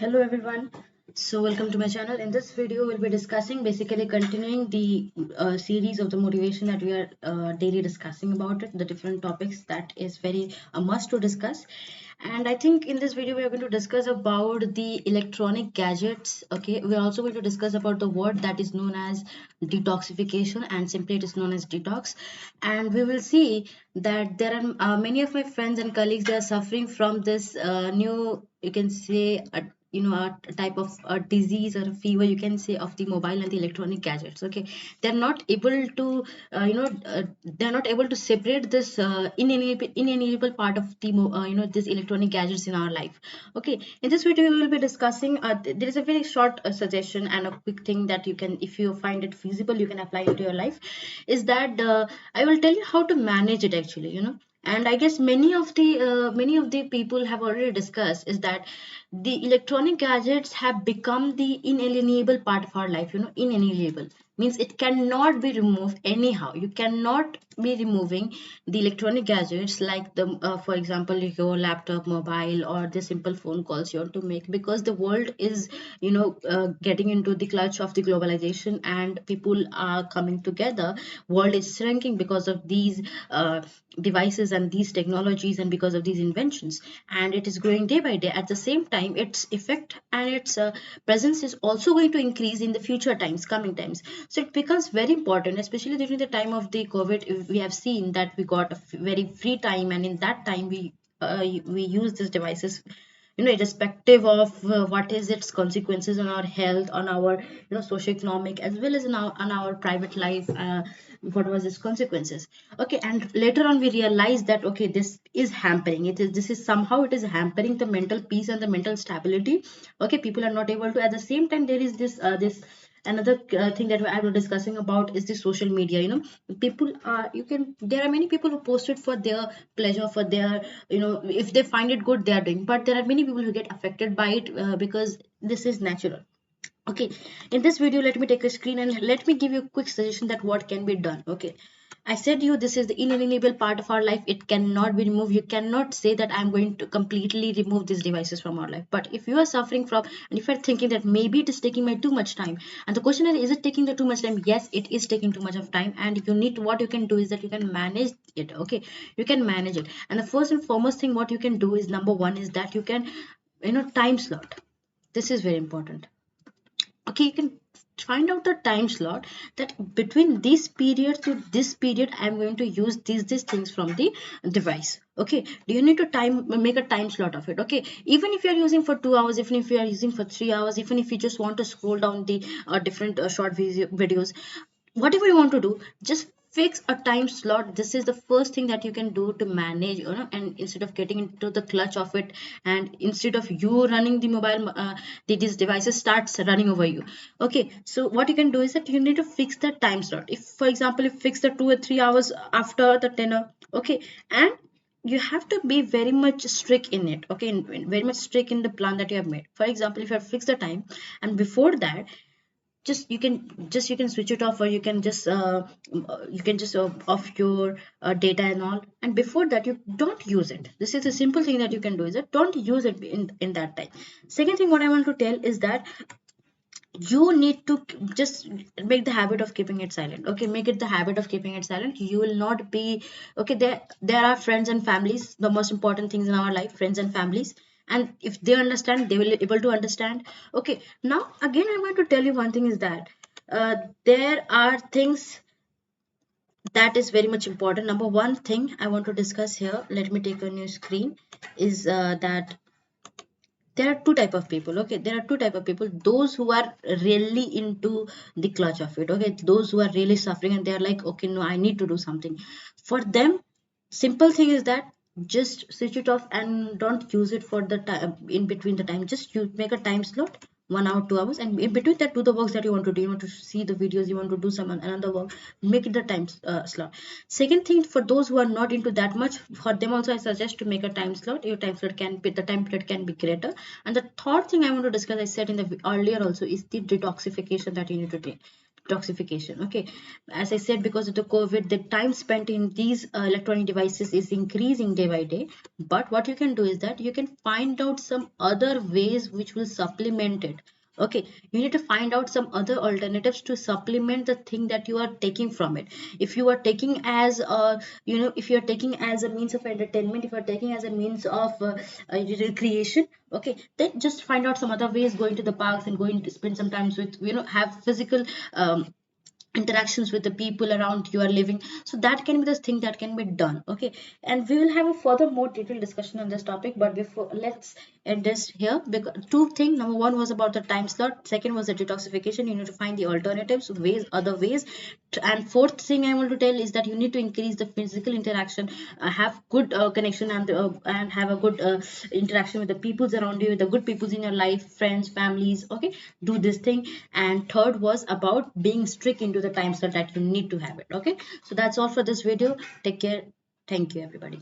Hello everyone. So welcome to my channel. In this video, we'll be discussing basically continuing the series of the motivation that we are daily discussing about it, the different topics that is very a must to discuss. And I think in this video, we are going to discuss about the electronic gadgets. Okay, we're also going to discuss about the word that is known as detoxification, and simply it is known as detox. And we will see that there are many of my friends and colleagues, they are suffering from this new, you can say, a type of a disease or a fever, you can say, of the mobile and the electronic gadgets. Okay, they're not able to they're not able to separate this inalienable part of the this electronic gadgets in our life. Okay, in this video we will be discussing there is a very short suggestion and a quick thing that you can, if you find it feasible, you can apply into your life. Is that I will tell you how to manage it actually, and I guess many of the people have already discussed is that the electronic gadgets have become the inalienable part of our life. Inalienable means it cannot be removed anyhow. You cannot be removing the electronic gadgets like the for example your laptop, mobile, or the simple phone calls you want to make, because the world is getting into the clutch of the globalization and people are coming together. World is shrinking because of these devices and these technologies and because of these inventions, and it is growing day by day. At the same time, its effect and its presence is also going to increase in the future times, coming times. So it becomes very important, especially during the time of the COVID. We have seen that we got a very free time, and in that time we use these devices, irrespective of what is its consequences on our health, on our socioeconomic, as well as on our private life. What was its consequences? Okay, and later on we realized that okay, this is hampering, this is somehow, it is hampering the mental peace and the mental stability. Okay, people are not able to. At the same time, there is this another thing that I was discussing about is the social media. People are, you can, there are many people who post it for their pleasure, for their, if they find it good, they are doing. But there are many people who get affected by it because this is natural. Okay, in this video, let me take a screen and let me give you a quick suggestion that what can be done. Okay, I said you, this is the inalienable part of our life. It cannot be removed. You cannot say that I'm going to completely remove these devices from our life. But if you are suffering from, and if you're thinking that maybe it is taking my too much time, and the question is it taking the too much time? Yes, it is taking too much of time, and you need, what you can do is that you can manage it. Okay, you can manage it. And the first and foremost thing what you can do is, number one is that you can, time slot. This is very important. Okay, you can find out the time slot that between this period to this period I'm going to use these things from the device. Okay, do you need to time, make a time slot of it? Okay, even if you're using for 2 hours, even if you are using for 3 hours, even if you just want to scroll down the different short videos, whatever you want to do, just fix a time slot. This is the first thing that you can do to manage, and instead of getting into the clutch of it, and instead of you running the mobile, these devices starts running over you. Okay, so what you can do is that you need to fix the time slot. If for example you fix the 2 or 3 hours after the dinner. Okay, and you have to be very much strict in it. Okay, very much strict in the plan that you have made. For example, if you have fixed the time, and before that, just you can switch it off, or you can just off your data and all, and before that you don't use it. This is a simple thing that you can do, is that don't use it in that time. Second thing what I want to tell is that you need to just make the habit of keeping it silent. Okay, make it the habit of keeping it silent. You will not be, okay, there are friends and families, the most important things in our life, friends and families, and if they understand, they will be able to understand. Okay, now again I'm going to tell you one thing is that there are things that is very much important. Number one thing I want to discuss here, let me take a new screen, is that there are two type of people. Okay, there are two type of people: those who are really into the clutch of it. Okay, those who are really suffering and they are like, okay, no, I need to do something. For them, simple thing is that just switch it off and don't use it for the time. In between the time, just you make a time slot, 1 hour, 2 hours, and in between that, do the works that you want to do. You want to see the videos, you want to do some another work, make it the time slot. Second thing, for those who are not into that much, for them also I suggest to make a time slot. Your time slot can be, the time period can be greater. And the third thing I want to discuss, I said in the earlier also, is the detoxification that you need to take. detoxification. Okay, as I said, because of the COVID, the time spent in these electronic devices is increasing day by day. But what you can do is that you can find out some other ways which will supplement it. Okay, you need to find out some other alternatives to supplement the thing that you are taking from it. If you are taking as a, if you are taking as a means of entertainment, if you are taking as a means of recreation, okay, then just find out some other ways, going to the parks and going to spend some time with, have physical interactions with the people around you are living. So that can be the thing that can be done. Okay, and we will have a further more detailed discussion on this topic, but before, let's end this here. Because two things: number one was about the time slot, second was the detoxification. You need to find the alternatives, ways, other ways. And fourth thing I want to tell is that you need to increase the physical interaction, have good connection, and have a good interaction with the peoples around you, the good peoples in your life, friends, families. Okay, do this thing. And third was about being strict into the time slot that you need to have it. Okay, so that's all for this video. Take care. Thank you, everybody.